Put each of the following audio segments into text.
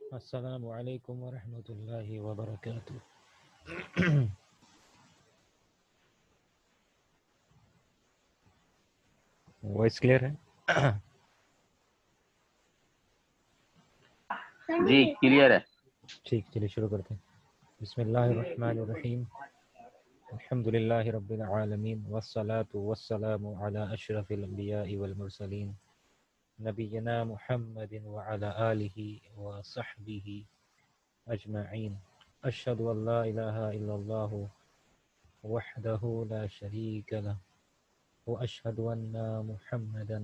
السلام علیکم ورحمۃ اللہ وبرکاتہ. وائس کلیئر ہے؟ جی کلیئر ہے. ٹھیک، چلیے شروع کرتے ہیں. بسم اللہ الرحمن الرحیم. الحمد للہ رب العالمین والصلاة والسلام علی اشرف الانبیاء والمرسلین نبینا محمد وعلی آلہ وصحبہ اجمعین. اشہد ان لا الہ الا اللہ وحدہ لا شریک لہ واشہد ان محمدا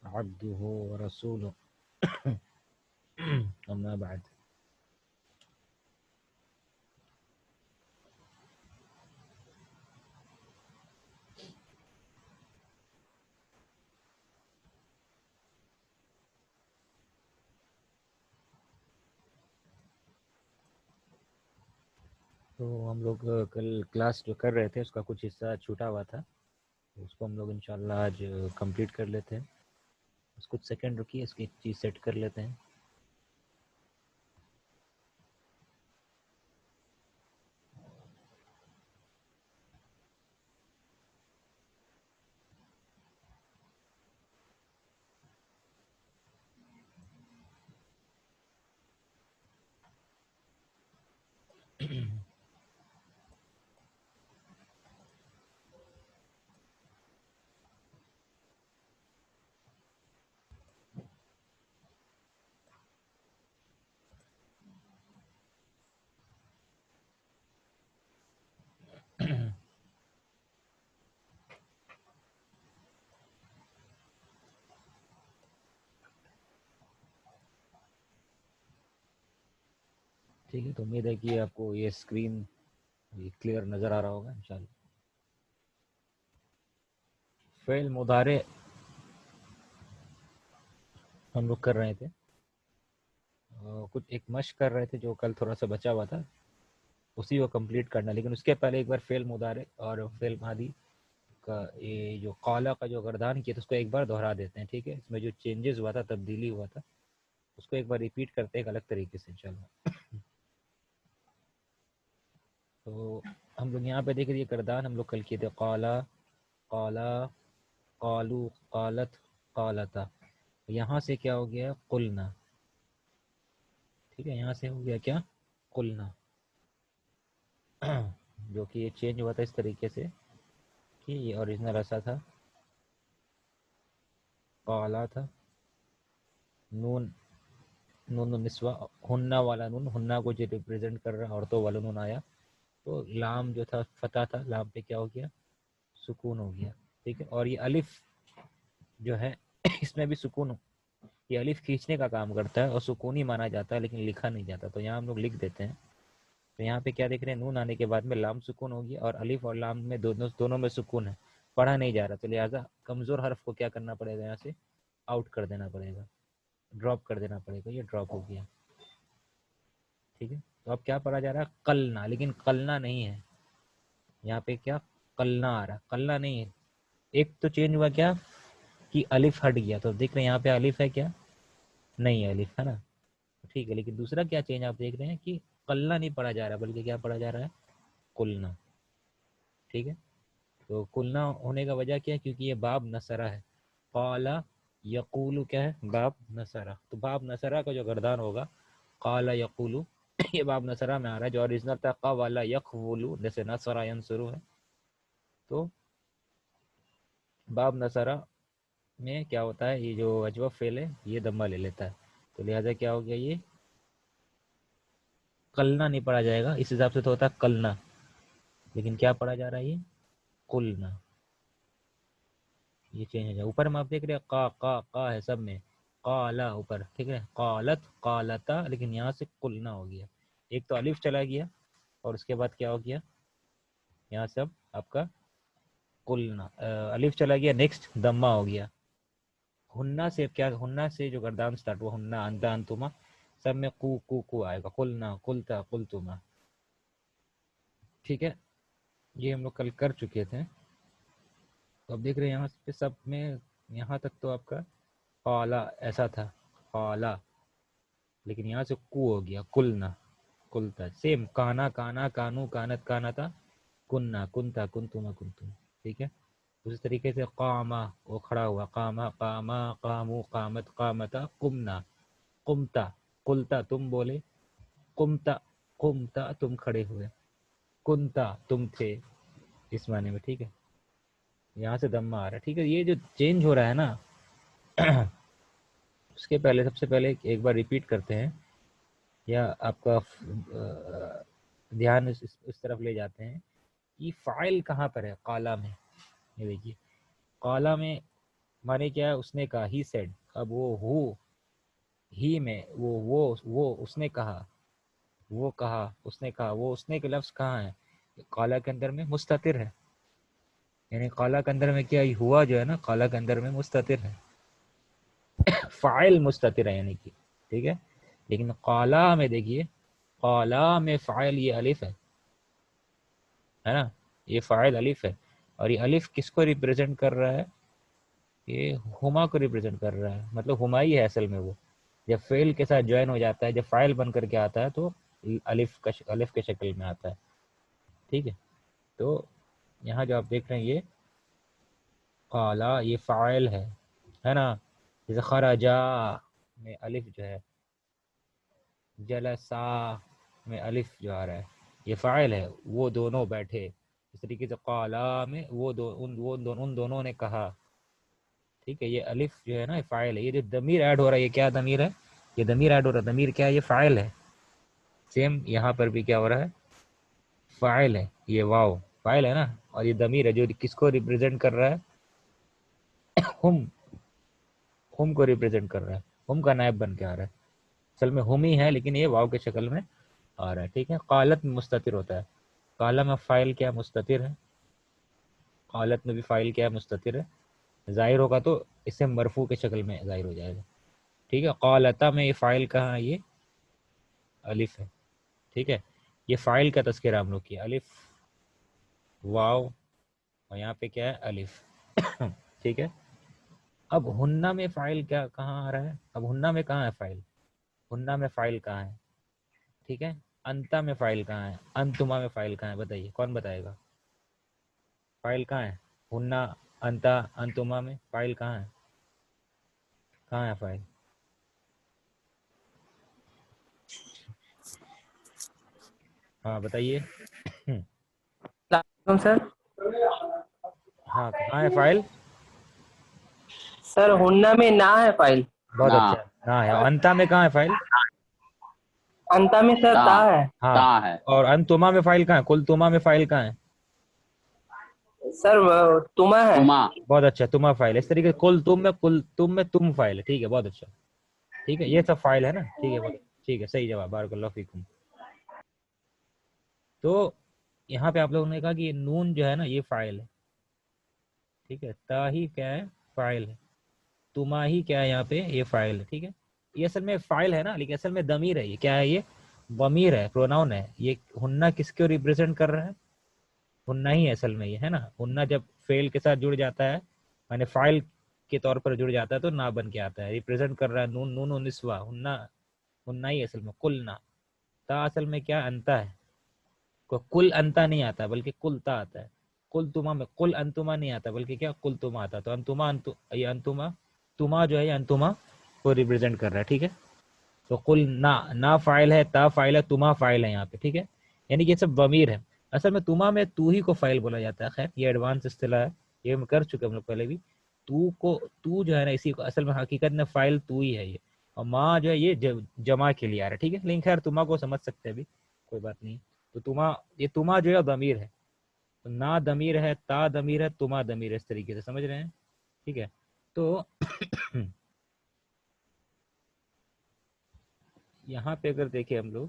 عبدہ ورسولہ. اما بعد. تو ہم لوگ کل کلاس جو کر رہے تھے اس کا کچھ حصہ چھوٹا ہوا تھا، اس کو ہم لوگ انشاءاللہ آج کمپلیٹ کر لیتے ہیں. اس کچھ سیکنڈ رکیے، اس کی چیز سیٹ کر لیتے ہیں. ٹھیک ہے، تو امید ہے کہ آپ کو یہ اسکرین کلیئر نظر آ رہا ہوگا انشاءاللہ. فعل مضارع ہم لوگ کر رہے تھے، کچھ ایک مشق کر رہے تھے جو کل تھوڑا سا بچا ہوا تھا، اسی کو کمپلیٹ کرنا. لیکن اس کے پہلے ایک بار فعل مضارع اور فعل ماضی کا یہ جو قالا کا جو گردان کیا تھا اس کو ایک بار دہرا دیتے ہیں. ٹھیک ہے، اس میں جو چینجز ہوا تھا، تبدیلی ہوا تھا، اس کو ایک بار ریپیٹ کرتے ہیں ایک الگ طریقے سے انشاءاللہ. تو ہم لوگ یہاں پہ دیکھ رہے کردان ہم لوگ کل کیے تھے قالا، قالا، قالو، قالت، قالتا. یہاں سے کیا ہو گیا؟ قلنا. ٹھیک ہے، یہاں سے ہو گیا کیا؟ قلنا. جو کہ یہ چینج ہوا تھا اس طریقے سے کہ یہ اوریجنل ایسا تھا، قالا تھا، نون، نون نسوہ، ہنہ والا نون، ہنہ کو جو ریپرزینٹ کر رہا ہے عورتوں والا نون آیا. تو لام جو تھا فتح تھا، لام پہ کیا ہو گیا؟ سکون ہو گیا. ٹھیک ہے، اور یہ الف جو ہے اس میں بھی سکون ہو، یہ الف کھینچنے کا کام کرتا ہے اور سکونی مانا جاتا ہے لیکن لکھا نہیں جاتا. تو یہاں ہم لوگ لکھ دیتے ہیں. تو یہاں پہ کیا دیکھ رہے ہیں؟ نون آنے کے بعد میں لام سکون ہوگی اور الف اور لام میں دونوں میں سکون ہے، پڑھا نہیں جا رہا. تو لہٰذا کمزور حرف کو کیا کرنا پڑے گا؟ یہاں سے آؤٹ کر دینا پڑے گا، ڈراپ کر دینا پڑے گا. یہ ڈراپ ہو گیا. ٹھیک ہے، تو اب کیا پڑھا جا رہا ہے؟ قلنا. لیکن قلنا نہیں ہے یہاں پہ، کیا قلنا آ رہا؟ قلنا نہیں ہے. ایک تو چینج ہوا کیا کہ الف ہٹ گیا. تو دیکھ رہے ہیں یہاں پہ الف ہے کیا؟ نہیں ہے الف، ہے نا. ٹھیک ہے، لیکن دوسرا کیا چینج آپ دیکھ رہے ہیں کہ قلنا نہیں پڑھا جا رہا بلکہ کیا پڑھا جا رہا ہے؟ قلنا. ٹھیک ہے، تو قلنا ہونے کا وجہ کیا ہے؟ کیونکہ یہ باب نصرہ ہے. قالا یقول کیا ہے؟ باب نصرہ. تو باب نصرہ کا جو گردان ہوگا قالا یقول، یہ باب نصرہ میں آ رہا ہے. جو اوریجنل تھا قوالا یقولو، جیسے نصرہ ینصرو ہے. تو باب نصرہ میں کیا ہوتا ہے؟ یہ جو اجوف فعل ہے یہ دمہ لے لیتا ہے. تو لہٰذا کیا ہو گیا؟ یہ قلنا نہیں پڑھا جائے گا. اس حساب سے تو ہوتا ہے قلنا، لیکن کیا پڑھا جا رہا ہے؟ یہ قلنا. یہ چینج ہو جائے. اوپر میں آپ دیکھ رہے ہیں قا ہے سب میں، قالا اوپر. ٹھیک ہے، قالت، قالتا. لیکن یہاں سے قلنا ہو گیا. ایک تو الف چلا گیا اور اس کے بعد کیا ہو گیا؟ یہاں سے اب آپ کا قلنا الف چلا گیا، نیکسٹ دمہ ہو گیا. ہنہ سے کیا؟ ہنہ سے جو گردان سٹارٹ ہوا، ہنہ، انتا، انتما، سب میں کو آئے گا. قلنا، قلتا، قلتما. ٹھیک ہے، یہ ہم لوگ کل کر چکے تھے. تو اب دیکھ رہے ہیں یہاں پہ سب میں، یہاں تک تو آپ کا قالا ایسا تھا، قالا. لیکن یہاں سے کو ہو گیا کلنا کلتا. سیم کانا کانا کانو کانت کانتا کننا کنتا کنتما کنتم. ٹھیک ہے. اسی طریقے سے قاما وہ کھڑا ہوا قاما قاما قامو قامت قامتا قمنا قمتا قلتا تم بولے قمتا قمتا تم کھڑے ہوئے کنتا تم تھے اس معنی میں. ٹھیک ہے. یہاں سے دم آ رہا ہے. ٹھیک ہے. یہ جو چینج ہو رہا ہے نا اس کے پہلے سب سے پہلے ایک بار ریپیٹ کرتے ہیں یا آپ کا دھیان اس طرف لے جاتے ہیں کہ فاعل کہاں پر ہے قالا میں. یہ دیکھیے قالا میں مانے کیا ہے اس نے کہا ہی سیڈ. اب وہ ہو ہی میں وہ اس نے کہا وہ کہا اس نے کہا وہ اس نے کے لفظ کہاں ہے قالا کے اندر میں مستتر ہے. یعنی قالا کے اندر میں کیا ہوا جو ہے نا قالا کے اندر میں مستتر ہے. فاعل مستتر ہے یعنی کہ ٹھیک ہے. لیکن قالا میں دیکھیے قالا میں فاعل یہ الف ہے نا. یہ فاعل الف ہے اور یہ الف کس کو ریپرزینٹ کر رہا ہے یہ ہما کو ریپرزینٹ کر رہا ہے. مطلب ہما ہی ہے اصل میں. وہ جب فعل کے ساتھ جوائن ہو جاتا ہے جب فاعل بن کر کے آتا ہے تو الف کے شکل میں آتا ہے. ٹھیک ہے. تو یہاں جو آپ دیکھ رہے ہیں یہ قالا یہ فاعل ہے نا. جیسے خرجا میں الف جو ہے جلسا میں الف جو آ رہا ہے یہ فاعل ہے. وہ دونوں بیٹھے. اس طریقے سے قالا میں ان دونوں نے کہا. ٹھیک ہے. یہ الف جو ہے نا یہ فاعل ہے. یہ جو ضمیر ایڈ ہو رہا ہے یہ کیا ضمیر ہے یہ ضمیر ایڈ ہو رہا ہے. ضمیر کیا ہے یہ فاعل ہے. سیم یہاں پر بھی کیا ہو رہا ہے فاعل ہے. یہ واو فاعل ہے نا اور یہ ضمیر ہے جو کس کو ریپرزینٹ کر رہا ہے ہم کو ریپرزینٹ کر رہا ہے. ہم کا نائب بن کے آ رہا ہے. اصل میں ہم ہی ہے لیکن یہ واو کے شکل میں آ رہا ہے. ٹھیک ہے. قالت میں مستتر ہوتا ہے. قالا میں فاعل کیا مستتر ہے. قالت میں بھی فاعل کیا مستتر ہے. ظاہر ہوگا تو اس سے مرفوع کے شکل میں ظاہر ہو جائے گا. ٹھیک ہے. قالتا میں یہ فاعل کہاں ہے یہ الف ہے. ٹھیک ہے. یہ فاعل کا تذکرہ ہم لوگ کیا الف واو اور یہاں پہ کیا ہے الف. ٹھیک ہے. اب ہنہ میں فاعل کیا کہاں آ رہا ہے. اب ہنہ میں کہاں ہے فاعل ہنہ میں فاعل کہاں ہے. ٹھیک ہے. انتا میں فاعل کہاں ہے انتما میں فاعل کہاں ہے بتائیے کون بتائے گا. فاعل کہاں ہے ہنہ انتا انتما میں فاعل کہاں ہے کہاں ہے فاعل. ہاں بتائیے. سر ہاں کہاں ہے فاعل. سر ہنہ میں نہ ہے فائل. بہت نہ اچھا. ہاں ہے. انتا میں کہاں ہے فاعل انتا میں سر تا تا ہے. ہاں. تا ہے. اور انتما میں فاعل کہاں ہے کل تما میں فاعل کہاں ہے سر تما ہے. تما بہت اچھا. تما فاعل. اس طریقے سے کل تم میں تم فاعل ہے. ٹھیک ہے. بہت اچھا. ٹھیک ہے. یہ سب فاعل ہے نا. ٹھیک ہے. ٹھیک ہے. صحیح جواب. بارک اللہ فیکم. تو یہاں پہ آپ لوگوں نے کہا کہ یہ نون جو ہے نا یہ فاعل ہے. ٹھیک ہے. تا ہی کیا ہے فاعل ہے. تما ہی کیا ہے یہاں پہ یہ فاعل ہے. ٹھیک ہے. یہ اصل میں فاعل ہے نا لیکن اصل میں ضمیر ہے. یہ کیا ہے یہ ضمیر ہے پروناؤن ہے. یہ ہنہ کس کو ریپرزینٹ کر رہا ہے ہنہ ہی ہے اصل میں یہ ہے نا. ہنہ جب فعل کے ساتھ جڑ جاتا ہے یعنی فاعل کے طور پر جڑ جاتا ہے تو نہ بن کے آتا ہے. ریپرزینٹ کر رہا ہے نون نون و نسوہ ہنہ ہی اصل میں قلنا. تا اصل میں کیا انتا ہے. کل انتا نہیں آتا بلکہ کل تا آتا ہے. کل تما میں کل انتما نہیں آتا بلکہ کیا کل تما آتا. تو انتما یہ انتما تما جو ہے یہ انتما کو ریپرزینٹ کر رہا ہے. ٹھیک ہے. تو قل نا فاعل ہے تا فاعل ہے تما فاعل ہے یہاں پہ. ٹھیک ہے. یعنی کہ یہ سب ضمیر ہے. اصل میں تما میں تو ہی کو فاعل بولا جاتا ہے. خیر یہ ایڈوانس اصطلاح ہے. یہ ہم کر چکے ہم لوگ پہلے بھی. تو جو ہے نا اسی کو اصل میں حقیقت میں فاعل تو ہی ہے یہ. اور ماں جو ہے یہ جمع کے لیے آ رہا ہے. ٹھیک ہے. لیکن خیر تما کو سمجھ سکتے ہیں ابھی کوئی بات نہیں. تو تما یہ تما جو ہے ضمیر ہے. نا ضمیر ہے تا ضمیر ہے تما ضمیر ہے. اس طریقے سے سمجھ رہے ہیں. ٹھیک ہے. تو یہاں پہ اگر دیکھیں ہم لوگ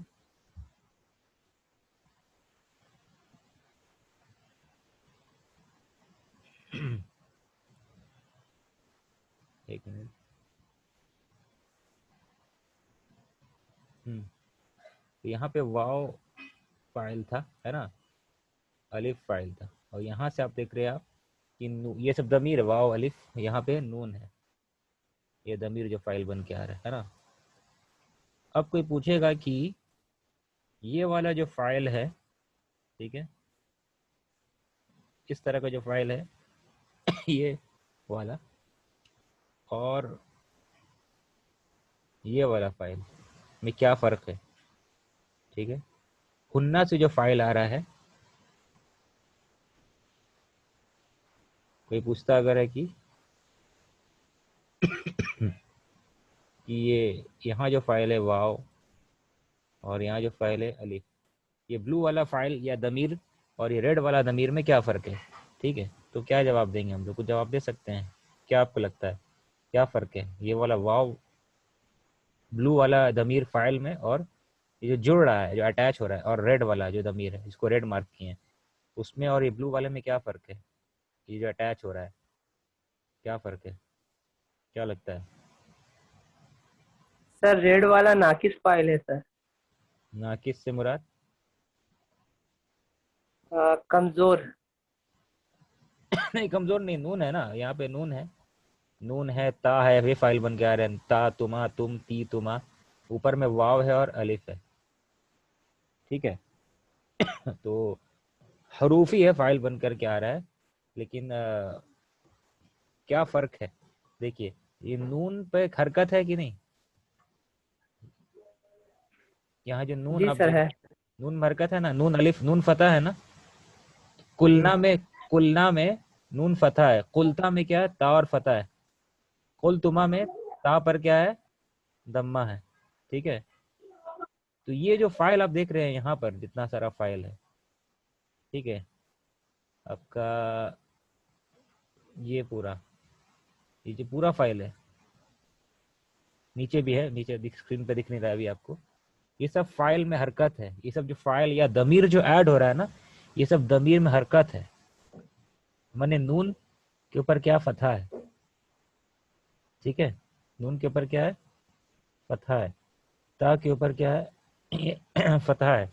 ایک منٹ یہاں پہ واو فاعل تھا ہے نا الف فاعل تھا. اور یہاں سے آپ دیکھ رہے ہیں آپ کہ یہ سب ضمیر ہے. واو الف یہاں پہ نون ہے. یہ ضمیر جو فاعل بن کے آ رہا ہے نا. اب کوئی پوچھے گا کہ یہ والا جو فائل ہے، ٹھیک ہے، اس طرح کا جو فائل ہے یہ والا اور یہ والا فائل میں کیا فرق ہے، ٹھیک ہے، ہننا سے جو فائل آ رہا ہے، کوئی پوچھتا اگر ہے کہ یہ یہاں جو فائل ہے واو اور یہاں جو فائل ہے الف، یہ بلو والا فائل یا ضمیر اور یہ ریڈ والا ضمیر میں کیا فرق ہے، ٹھیک ہے، تو کیا جواب دیں گے ہم لوگ؟ کچھ جواب دے سکتے ہیں؟ کیا آپ کو لگتا ہے کیا فرق ہے یہ والا واو بلو والا ضمیر فائل میں اور یہ جو جڑ رہا ہے، جو اٹیچ ہو رہا ہے، اور ریڈ والا جو ضمیر ہے، اس کو ریڈ مارک کیے ہیں، اس میں اور یہ بلو والے میں کیا فرق ہے؟ یہ جو اٹیچ ہو رہا ہے کیا فرق ہے؟ کیا لگتا ہے؟ سر ریڈ والا ناقص فائل ہے سر. ناقص سے مراد کمزور. نہیں کمزور نہیں، نون ہے نا، یہاں پہ نون ہے، نون ہے، تا ہے، یہ فائل بن کے آ رہے ہیں، تا تما تم تی تما، اوپر میں واو ہے اور الف ہے، ٹھیک ہے. تو حروفی ہے، فائل بن کر کے آ رہا ہے، لیکن کیا فرق ہے؟ دیکھیے یہ نون پہ ایک حرکت ہے کہ نہیں؟ یہاں جو نون جی آپ سر دیکھ، ہے. نون میں حرکت ہے نا، نون الف نون فتح ہے نا، کلنا میں، کلنا میں نون فتح ہے، قلتا میں کیا ہے؟ تا اور فتح ہے، قلتما میں تا پر کیا ہے؟ دمہ ہے، ٹھیک ہے. تو یہ جو فائل آپ دیکھ رہے ہیں یہاں پر جتنا سارا فائل ہے، ٹھیک ہے، آپ کا یہ پورا، یہ جو پورا فائل ہے، نیچے بھی ہے، نیچے اسکرین پہ دکھ نہیں رہا ابھی آپ کو، یہ سب فائل میں حرکت ہے، یہ سب جو فائل یا ضمیر جو ایڈ ہو رہا ہے نا، یہ سب ضمیر میں حرکت ہے. من نون کے اوپر کیا فتح ہے، ٹھیک ہے، نون کے اوپر کیا ہے؟ فتح ہے. تا کے اوپر کیا ہے؟ فتح ہے.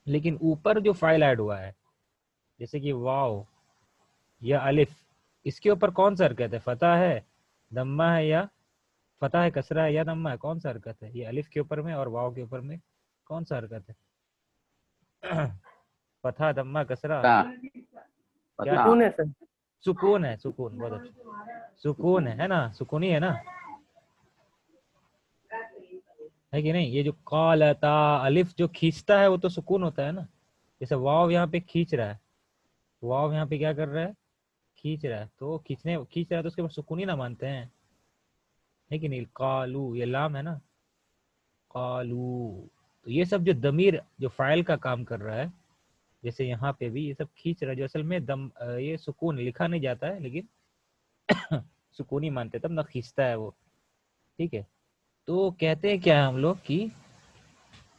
لیکن اوپر جو فائل ایڈ ہوا ہے جیسے کہ واو یا الف، اس کے اوپر کون سا حرکت ہے؟ فتح ہے، دمہ ہے، یا فتح ہے، کسرہ ہے، یا دمہ ہے؟ کون سا حرکت ہے یہ الف کے اوپر میں اور واو کے اوپر میں؟ کون سا حرکت ہے؟ فتح، دمہ، کسرہ؟ کیا ہے؟ سکون ہے سر. سکون ہے، سکون، بہت اچھا، سکون ہے نا، سکونی ہے نا، ہے کہ نہیں؟ یہ جو قالتا الف جو کھینچتا ہے وہ تو سکون ہوتا ہے نا، جیسے واو یہاں پہ کھینچ رہا ہے، واو یہاں پہ کیا کر رہا ہے؟ کھینچ رہا ہے، تو کھینچ رہا ہے تو اس کے بعد سکونی نہ مانتے ہیں، ہے کہ نہیں؟ قالو یہ لام ہے نا، قالو. تو یہ سب جو ضمیر جو فاعل کا کام کر رہا ہے، جیسے یہاں پہ بھی یہ سب کھینچ رہا ہے، جو اصل میں یہ سکون لکھا نہیں جاتا ہے لیکن سکونی مانتے تب نہ کھینچتا ہے وہ، ٹھیک ہے. تو کہتے ہیں کیا ہم لوگ کہ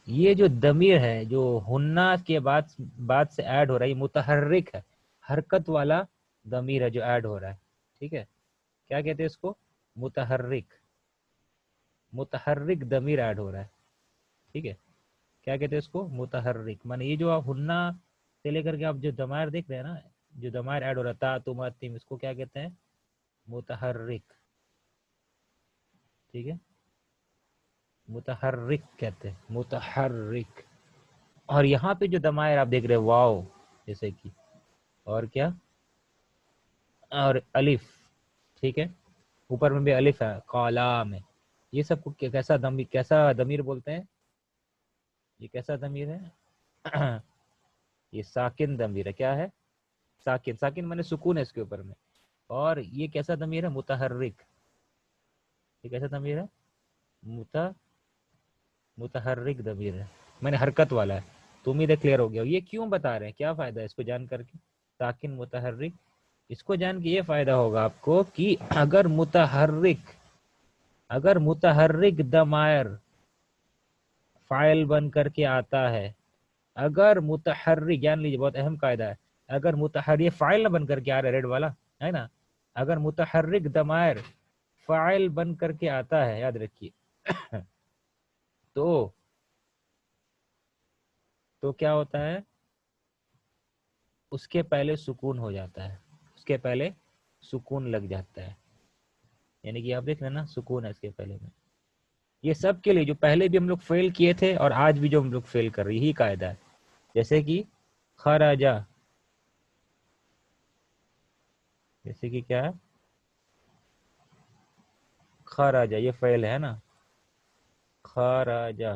یہ جو ضمیر ہے جو ہننا کے بعد سے ایڈ ہو رہا ہے، یہ متحرک ہے، حرکت والا ضمیر ہے جو ایڈ ہو رہا ہے، ٹھیک ہے. کیا کہتے ہیں اس کو؟ متحرک، متحرک ضمیر ایڈ ہو رہا ہے، ٹھیک ہے. کیا کہتے ہیں اس کو؟ متحرک. مانے یہ جو آپ ہننا سے لے کر کے آپ جو ضمائر دیکھ رہے ہیں نا، جو ضمائر ایڈ ہو رہا ہے، تا تم تم، اس کو کیا کہتے ہیں؟ متحرک، ٹھیک ہے، متحرک کہتے ہیں، متحرک. اور یہاں پہ جو ضمائر آپ دیکھ رہے ہیں واو جیسے کہ، اور کیا، اور الف، ٹھیک ہے، اوپر میں بھی الف ہے، قالا میں، یہ سب کو کیسا ضمیر بولتے ہیں؟ یہ کیسا ضمیر ہے؟ یہ ساکن ضمیر ہے. کیا ہے؟ ساکن. ساکن میں نے سکون ہے اس کے اوپر میں. اور یہ کیسا ضمیر ہے؟ متحرک. یہ کیسا ضمیر ہے؟ متحرک ضمیر ہے، میں نے حرکت والا ہے. تو امید ہے کلیئر ہو گیا. یہ کیوں بتا رہے ہیں؟ کیا فائدہ ہے اس کو جان کر کے؟ ساکن، متحرک، اس کو جان کے یہ فائدہ ہوگا آپ کو کہ اگر متحرک ضمائر فاعل بن کر کے آتا ہے، اگر متحرک، جان لیجیے بہت اہم قاعدہ ہے، اگر متحرک فاعل نہ بن کر کے آ رہا ہے، ریڈ والا ہے نا، اگر متحرک ضمائر فاعل بن کر کے آتا ہے، یاد رکھیے تو کیا ہوتا ہے؟ اس کے پہلے سکون ہو جاتا ہے، اس کے پہلے سکون لگ جاتا ہے. یعنی کہ آپ دیکھ رہے ہیں نا، سکون ہے اس کے پہلے میں. یہ سب کے لیے جو پہلے بھی ہم لوگ فیل کیے تھے اور آج بھی جو ہم لوگ فیل کر رہے ہیں، یہی قاعدہ ہے. جیسے کہ خراجہ، جیسے کہ کیا ہے، خراجہ یہ فعل ہے نا، خراجہ،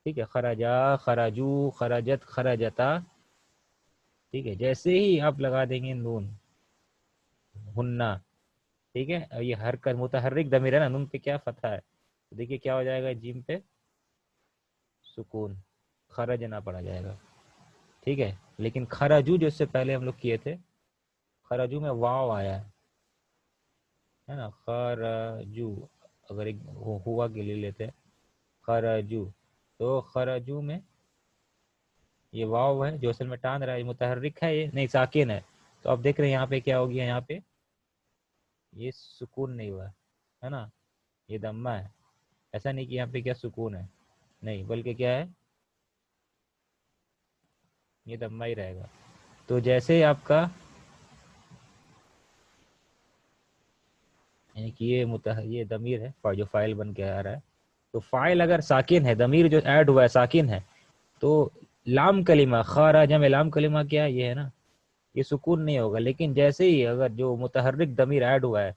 ٹھیک ہے، خراجہ، خراجو، خراجت، خراجتا، ٹھیک ہے. جیسے ہی آپ لگا دیں گے نون، ہننا، ٹھیک ہے، اور یہ حرکت متحرک ضمیر ہے نا، نون پہ کیا فتحہ ہے، تو دیکھیے کیا ہو جائے گا، جیم پہ سکون، خرجنا پڑا جائے گا، ٹھیک ہے. لیکن خراجو جو اس سے پہلے ہم لوگ کیے تھے، خراجو میں واو آیا ہے نا، خراجو، اگر ایک ہوا کے لیے لیتے ہیں خراجو، تو خراجو میں یہ واو ہے جو اصل میں ٹان رہا ہے، یہ متحرک ہے، یہ نہیں ساکن ہے. تو آپ دیکھ رہے ہیں یہاں پہ کیا ہو گیا، یہاں پہ یہ سکون نہیں ہوا ہے نا، یہ دمہ ہے. ایسا نہیں کہ یہاں پہ کیا سکون ہے، نہیں، بلکہ کیا ہے، یہ دمہ ہی رہے گا. تو جیسے آپ کا یعنی کہ یہ ضمیر ہے جو فائل بن کے آ رہا ہے، تو فائل اگر ساکن ہے، ضمیر جو ایڈ ہوا ہے ساکن ہے، تو لام کلمہ، خارجہ میں لام کلمہ کیا ہے، یہ ہے نا، یہ سکون نہیں ہوگا. لیکن جیسے ہی اگر جو متحرک ضمیر ایڈ ہوا ہے،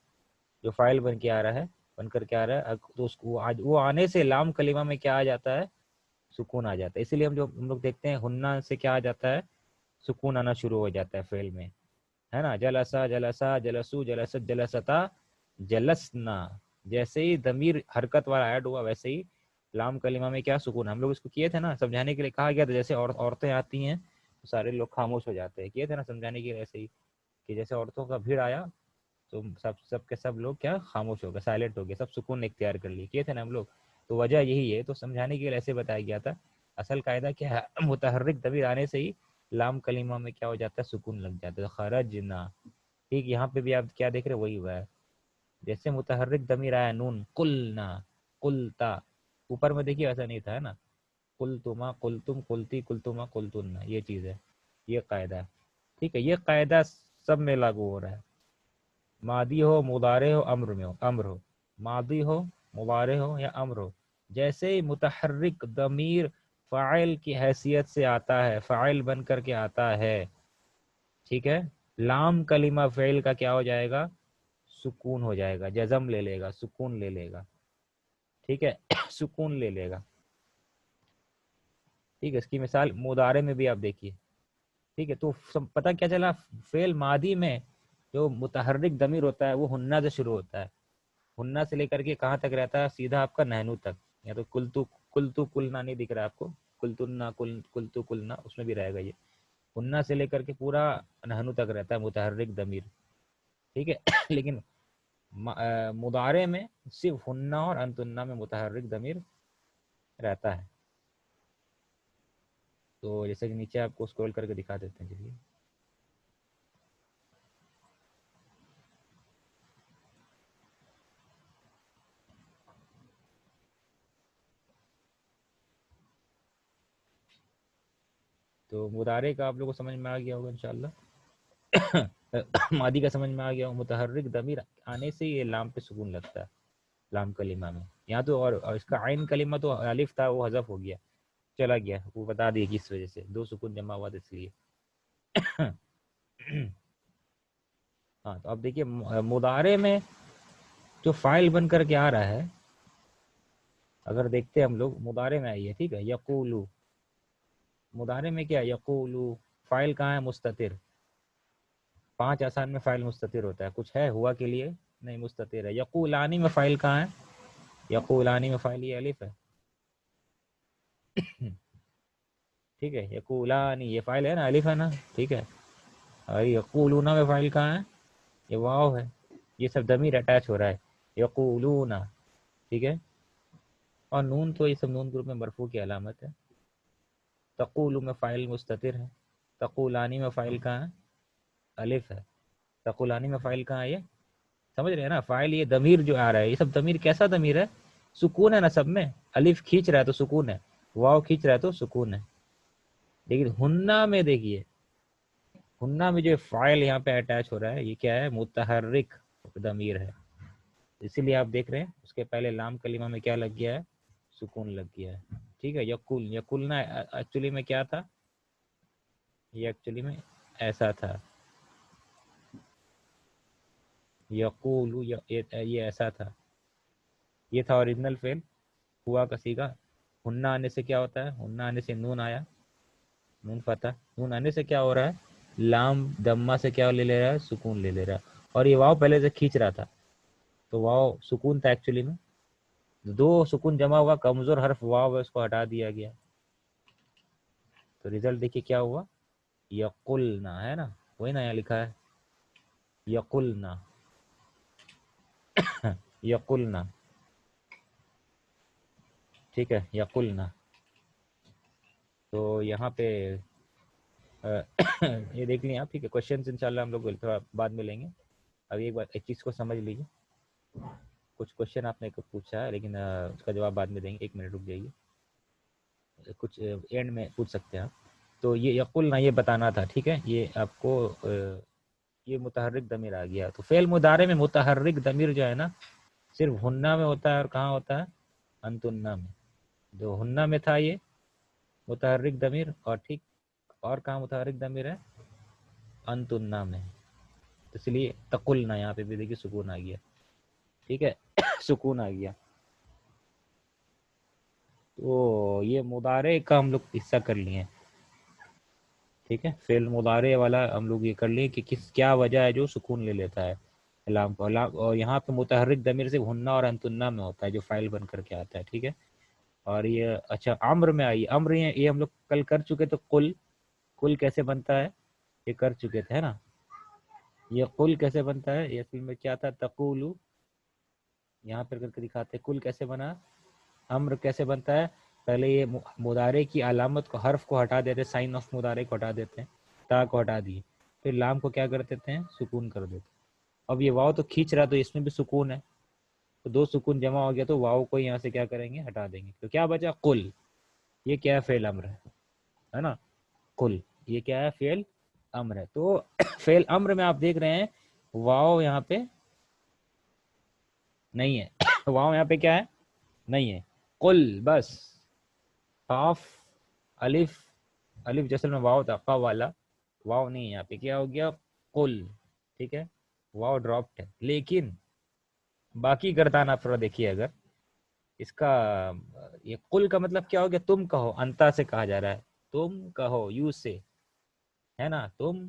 جو فائل بن کے آ رہا ہے، بن کر کے آ رہا ہے، تو اس کو وہ آنے سے لام کلمہ میں کیا آ جاتا ہے، سکون آ جاتا ہے. اسی لیے ہم لوگ دیکھتے ہیں ہننا سے کیا آ جاتا ہے، سکون آنا شروع ہو جاتا ہے فعل میں، ہے نا. جلسا، جلسا، جلسو، جلست، جلستا، جلسنا. جیسے ہی ضمیر حرکت والا ایڈ ہوا، ویسے ہی لام کلمہ میں کیا سکون. ہم لوگ اس کو کیے تھے نا، سمجھانے کے لیے کہا گیا تھا، جیسے عورتیں آتی ہیں تو سارے لوگ خاموش ہو جاتے ہیں، کیے تھے نا سمجھانے کے لیے، ایسے ہی کہ جیسے عورتوں کا بھیڑ آیا تو سب کے سب لوگ کیا خاموش ہو گئے، سائلنٹ ہو گئے، سب سکون اختیار کر لیے، کیے تھے نا ہم لوگ. تو وجہ یہی ہے، تو سمجھانے کے لیے ایسے بتایا گیا تھا. اصل قاعدہ کیا ہے، متحرک ضمیر آنے سے ہی لام کلمہ میں کیا ہو جاتا ہے، سکون لگ جاتا ہے. خرجنا، ٹھیک، یہاں پہ بھی آپ کیا دیکھ رہے وہی ہوا ہے. جیسے متحرک ضمیر آیا نون، قلنا، قلتا، اوپر میں دیکھیے ایسا نہیں تھا، ہے نا، قلتما، قلتم، قلتی، قلتما، قلتن، یہ چیز ہے، یہ قاعدہ ہے. ٹھیک ہے، یہ قاعدہ سب میں لاگو ہو رہا ہے، ماضی ہو، مضارع ہو، امر ہو، ماضی ہو، مضارع ہو یا امر ہو. جیسے ہی متحرک ضمیر فاعل کی حیثیت سے آتا ہے، فاعل بن کر کے آتا ہے، ٹھیک ہے، لام کلمہ فعل کا کیا ہو جائے گا، سکون ہو جائے گا، جزم لے لے گا، سکون لے لے گا، ٹھیک ہے، سکون لے لے گا. ٹھیک ہے، اس کی مثال مضارع میں بھی آپ دیکھیے. ٹھیک ہے، تو پتہ کیا چلا، فعل ماضی میں جو متحرک ضمیر ہوتا ہے وہ ہننا سے شروع ہوتا ہے، ہننا سے لے کر کے کہاں تک رہتا ہے، سیدھا آپ کا نہنو تک. یا تو کلتو کلنا نہیں دکھ رہا آپ کو، کلتنا، کلتو کلنا، اس میں بھی رہے گا یہ. ہننا سے لے کر کے پورا نہنو تک رہتا ہے متحرک ضمیر، ٹھیک ہے. لیکن مضارع میں صرف ہننا اور انتنا میں متحرک ضمیر رہتا ہے. تو جیسے کہ نیچے آپ کو اسکرول کر کے دکھا دیتے ہیں، چلیے. تو مضارع کا آپ لوگوں کو سمجھ میں آ گیا ہوگا انشاءاللہ. ماضی کا سمجھ میں آ گیا ہو، متحرک ضمیر آنے سے یہ لام پہ سکون لگتا ہے، لام کلمہ میں. یہاں تو اور اس کا عین کلمہ تو الف تھا، وہ حذف ہو گیا، چلا گیا، وہ بتا دیے کس وجہ سے، دو سکون جمع ہوا تھا اس لیے. ہاں، تو اب دیکھیے مضارع میں جو فاعل بن کر کے آ رہا ہے، اگر دیکھتے ہیں ہم لوگ مضارع میں آئیے، ٹھیک ہے، یقولو، مضارع میں کیا، یقولو، فاعل کہاں ہے، مستتر. 5 آسان میں فاعل مستتر ہوتا ہے، کچھ ہے ہوا کے لیے، نہیں، مستتر ہے. یقولانی میں فاعل کہاں ہے، یقولانی میں فاعل یہ الف ہے، ٹھیک ہے. یقولانی یہ فاعل ہے نا، الف ہے نا، ٹھیک ہے. اور یقولون میں فاعل کہاں ہے، یہ واو ہے. یہ سب ضمیر اٹیچ ہو رہا ہے، یقولون، ٹھیک ہے. اور نون تو یہ سب نون گروپ میں مرفوع کی علامت ہے. تقول میں فاعل مستتر ہے، تقولانی میں فاعل کہاں ہے، الف ہے. تقولانی میں فاعل کہاں ہے، یہ سمجھ رہے ہیں نا، فاعل یہ ضمیر جو آ رہا ہے، یہ سب ضمیر کیسا ضمیر ہے، سکون ہے نا سب میں. الف کھینچ رہا ہے تو سکون ہے، واو کھینچ رہا ہے تو سکون ہے. لیکن ہننا میں دیکھیے، ہننا میں جو فاعل یہاں پہ اٹیچ ہو رہا ہے، یہ کیا ہے، متحرک ضمیر ہے. اسی لیے آپ دیکھ رہے ہیں اس کے پہلے لام کلمہ میں کیا لگ گیا ہے؟ سکون لگ گیا ہے. ٹھیک ہے. یقول، یقولنا ایکچولی میں کیا تھا؟ یہ ایکچولی میں ایسا تھا، یقول یہ ایسا تھا، یہ تھا اوریجنل فعل، ہوا کا صیغہ. ہننا آنے سے کیا ہوتا ہے؟ ہننا آنے سے نون آیا، نون فتح. نون آنے سے کیا ہو رہا ہے؟ لام دمہ سے کیا لے رہا ہے؟ سکون لے رہا ہے. اور یہ واو پہلے سے کھینچ رہا تھا، تو واو سکون تھا ایکچولی میں. دو سکون جمع ہوا، کمزور حرف واو ہے، اس کو ہٹا دیا گیا. تو ریزلٹ دیکھیے کیا ہوا، یقلنا ہے نا، وہی نا یہاں لکھا ہے یقلنا. یقلنا، ٹھیک ہے، یقلنا. تو یہاں پہ یہ دیکھ لیں آپ. ٹھیک ہے. کوشچنس انشاءاللہ ہم لوگ تھوڑا بعد میں لیں گے. ابھی ایک چیز کو سمجھ لیجیے. کچھ کوشچن آپ نے پوچھا ہے لیکن اس کا جواب بعد میں دیں گے. 1 منٹ رک جائیے. کچھ اینڈ میں پوچھ سکتے ہیں آپ. تو یہ یقلنا یہ بتانا تھا. ٹھیک ہے. یہ آپ کو یہ متحرک ضمیر آ گیا. تو فعل مضارع میں متحرک ضمیر جو ہے نا صرف ہننا میں ہوتا ہے. اور کہاں ہوتا ہے؟ انتنا میں. جو ہننا میں تھا یہ متحرک ضمیر، اور ٹھیک اور کہاں متحرک ضمیر ہے؟ انتنا میں. اس لیے تقلنا یہاں پہ بھی دیکھیے سکون آ گیا. ٹھیک ہے. سکون آ گیا. تو یہ مضارع کا ہم لوگ حصہ کر لیے. ٹھیک ہے. فعل مضارع والا ہم لوگ یہ کر لیے کہ کیا وجہ ہے جو سکون لے لیتا ہے لام کو. اور یہاں پہ متحرک ضمیر صرف ہننا اور انتنا میں ہوتا ہے جو فاعل بن کر کے آتا ہے. ٹھیک ہے. اور یہ اچھا امر میں آئی. امر یہ ہم لوگ کل کر چکے. تو قل، قل کیسے بنتا ہے یہ کر چکے تھے نا. یہ قل کیسے بنتا ہے؟ یہ اصل میں کیا تھا؟ تقولو. یہاں پر کر کے دکھاتے قل کیسے بنا. امر کیسے بنتا ہے؟ پہلے یہ مضارع کی علامت کو، حرف کو ہٹا دیتے، سائن آف مضارع کو ہٹا دیتے ہیں، تا کو ہٹا دیے، پھر لام کو کیا کر دیتے ہیں؟ سکون کر دیتے. اب یہ واو تو کھینچ رہا تو اس میں بھی سکون ہے، تو دو سکون جمع ہو گیا تو واو کو یہاں سے کیا کریں گے؟ ہٹا دیں گے. تو کیا بچا؟ قل. یہ کیا ہے؟ فعل امر ہے نا. قل یہ کیا ہے؟ فعل امر ہے. تو فعل امر میں آپ دیکھ رہے ہیں واو یہاں پہ نہیں ہے. واو یہاں پہ کیا ہے؟ نہیں ہے. قل بس. قاف الف، الف جیسل میں واو تھا قا والا، واو نہیں ہے یہاں پہ. کیا ہو گیا؟ قل. ٹھیک ہے. واو ڈراپڈ ہے. لیکن باقی گردان آپ تھوڑا دیکھیے. اگر اس کا یہ قل کا مطلب کیا ہو گیا؟ تم کہو. انتا سے کہا جا رہا ہے. تم کہو، یو سے ہے نا. تم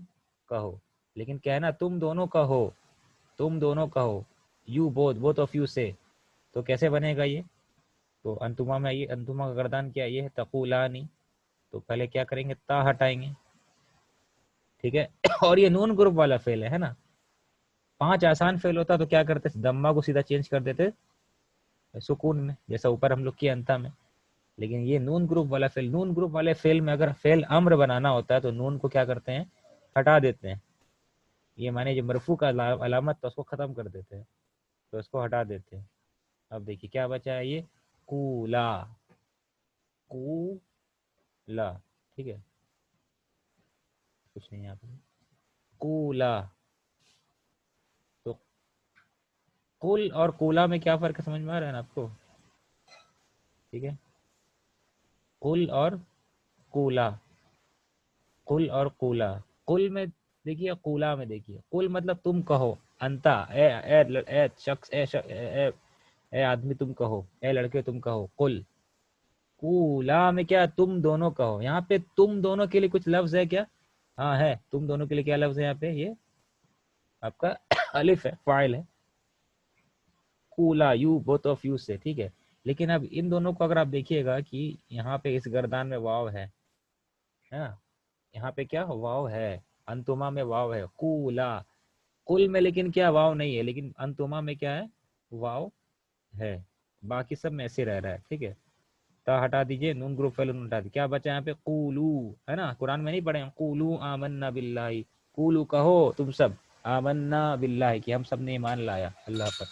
کہو. لیکن کہنا تم دونوں کہو، تم دونوں کہو. یو بوتھ آف یو سے. تو کیسے بنے گا یہ؟ تو انتما میں آئیے. انتما کا گردان کیا یہ ہے؟ تقولانی. تو پہلے کیا کریں گے؟ تا ہٹائیں گے. ٹھیک ہے. اور یہ نون گروپ والا فعل ہے نا. 5 آسان فعل ہوتا تو کیا کرتے؟ دمہ کو سیدھا چینج کر دیتے سکون میں، جیسا اوپر ہم لوگ کیا انتا میں. لیکن یہ نون گروپ والا فعل، نون گروپ والے فعل میں اگر فعل امر بنانا ہوتا ہے تو نون کو کیا کرتے ہیں؟ ہٹا دیتے ہیں. یہ معنی جو مرفوع کا علامت تھا اس کو ختم کر دیتے ہیں، تو اس کو ہٹا دیتے ہیں. اب دیکھیے کیا بچا ہے یہ؟ قولا. قولا. ٹھیک ہے. کچھ نہیں یہاں پہ. قولا. تو قل اور قولا میں کیا فرق ہے سمجھ میں آ رہا ہے نا آپ کو؟ ٹھیک ہے. قل اور قولا. قل اور قولا. قل میں دیکھیے، قولا میں دیکھیے. قل مطلب تم کہو. انتا اے شخص، اے آدمی تم کہو، اے لڑکے تم کہو. قل. قولا میں کیا؟ تم دونوں کہو. یہاں پہ تم دونوں کے لیے کچھ لفظ ہے کیا؟ ہاں ہے. تم دونوں کے لیے کیا لفظ ہے یہاں پہ؟ یہ آپ کا الف ہے، فاعل ہے. قولا، یو بوتھ آف یو سے. ٹھیک ہے. لیکن اب ان دونوں کو اگر آپ دیکھیے گا کہ یہاں پہ اس گردان میں واو ہے نا. یہاں پہ کیا واو ہے؟ انتما میں واو ہے. قولا. قل میں لیکن کیا واو نہیں ہے، لیکن انتما میں کیا ہے؟ واو ہے. باقی سب میں ایسے رہ رہا ہے. ٹھیک ہے. تا ہٹا دیجئے، نون گروپ فعل ہٹا دیجئے. کیا بچا یہاں پہ؟ قولو ہے نا. قرآن میں نہیں پڑھے ہیں قولو آمنا باللہ. قولو کہو تم سب آمنا باللہ کہ ہم سب نے ایمان لایا اللہ پر.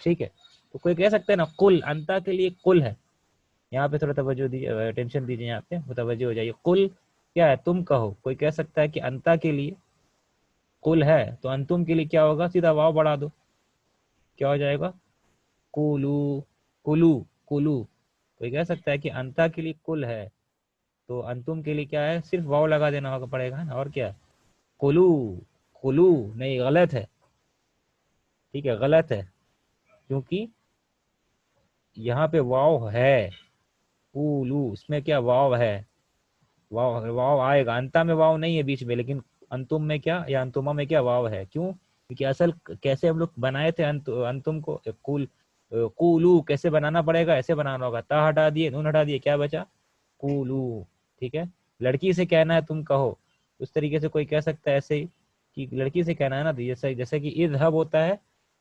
ٹھیک ہے. تو کوئی کہہ سکتا ہے نا قل. انتا کے لیے قل ہے. یہاں پہ تھوڑا توجہ دیجیے، ٹینشن دیجیے، یہاں پہ متوجہ ہو جائیے. قل کیا ہے؟ تم کہو. کوئی کہہ سکتا ہے کہ انتا کے لیے قل ہے تو انتم کے لیے کیا ہوگا؟ سیدھا واو بڑھا دو. کیا ہو جائے گا؟ کولو کلو کلو. کوئی کہہ سکتا ہے کہ انتا کے لیے کل ہے تو انتم کے لیے کیا ہے؟ صرف واو لگا دینا ہوگا پڑے گا نا. اور کیا؟ کلو کلو نہیں، غلط ہے. ٹھیک ہے غلط ہے کیونکہ یہاں پہ واو ہے. کولو اس میں کیا واو ہے؟ واو آئے گا. انتا میں واو نہیں ہے بیچ میں، لیکن انتم میں کیا یا انتما میں کیا واو ہے. کیوں؟ کیونکہ اصل کیسے ہم لوگ بنائے تھے انتم کو کولو کیسے بنانا پڑے گا؟ ایسے بنانا ہوگا. تا ہٹا دیے، نون ہٹا دیے، کیا بچا؟ کولو. ٹھیک ہے. لڑکی سے کہنا ہے تم کہو، اس طریقے سے کوئی کہہ سکتا ہے ایسے ہی کہ لڑکی سے کہنا ہے نا، جیسے کہ اذهب ہوتا ہے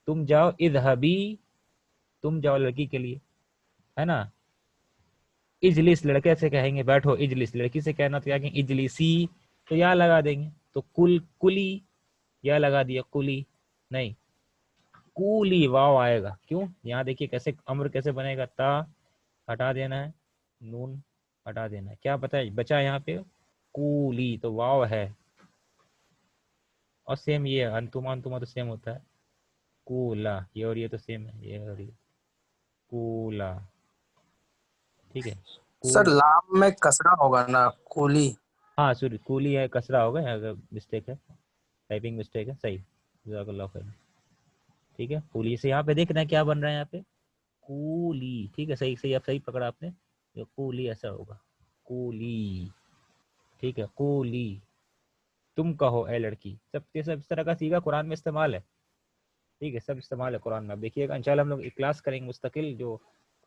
تم جاؤ، اذهبی تم جاؤ لڑکی کے لیے، ہے نا. اجلس لڑکے سے کہیں گے بیٹھو اجلس، لڑکی سے کہنا تو کیا کہیں اجلسی، تو یا لگا دیں گے. تو کلی یا لگا دیا کلی، نہیں کولی واو آئے گا. کیوں؟ یہاں دیکھیے کیسے امر کیسے بنے گا. تا ہٹا دینا ہے، نون ہٹا دینا ہے، کیا پتا ہے بچا یہاں پہ کولی، تو واو ہے. اور سیم یہ انتما تو سیم ہوتا ہے کولا، یہ اور یہ تو سیم ہے، یہ اور یہ کولا. ٹھیک ہے. سر لام میں کسرا ہوگا نا، کولی. ہاں سوری کولی ہے، کسرا ہوگا اگر مسٹیک ہے، ٹائپنگ مسٹیک ہے. صحیح، جزاک اللہ خیر. ٹھیک ہے. کولی سے یہاں پہ دیکھنا ہے کیا بن رہا ہے یہاں پہ کولی. ٹھیک ہے صحیح صحیح، اب صحیح پکڑا آپ نے. یہ کولی ایسا ہوگا کولی. ٹھیک ہے. کولی تم کہو اے لڑکی. سب اس طرح کا سیگا قرآن میں استعمال ہے. ٹھیک ہے سب استعمال ہے قرآن میں. اب دیکھیے گا انشاءاللہ ہم لوگ ایک کلاس کریں گے مستقل جو